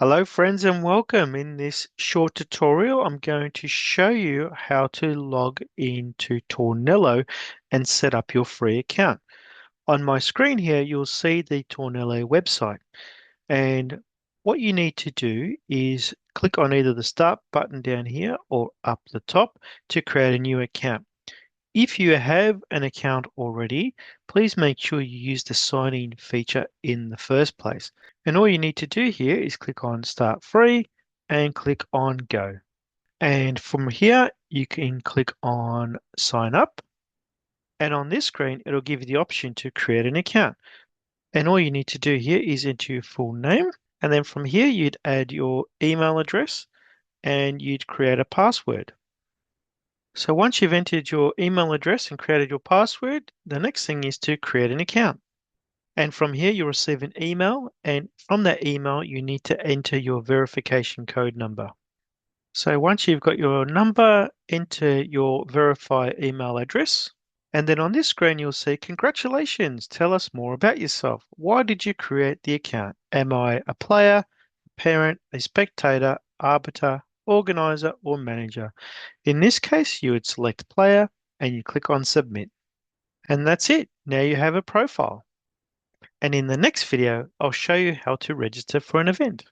Hello friends and welcome. In this short tutorial, I'm going to show you how to log into Tornelo and set up your free account. On my screen here, you'll see the Tornelo website. And what you need to do is click on either the start button down here or up the top to create a new account. If you have an account already, please make sure you use the sign in feature in the first place. And all you need to do here is click on Start Free and click on Go. And from here, you can click on Sign Up. And on this screen, it'll give you the option to create an account. And all you need to do here is enter your full name. And then from here, you'd add your email address and you'd create a password. So once you've entered your email address and created your password, the next thing is to create an account. And from here, you'll receive an email. And from that email, you need to enter your verification code number. So once you've got your number, enter your verify email address. And then on this screen, you'll see, congratulations, tell us more about yourself. Why did you create the account? Am I a player, parent, a spectator, arbiter, organizer, or manager? In this case, you would select player and you click on submit. And that's it. Now you have a profile. And in the next video, I'll show you how to register for an event.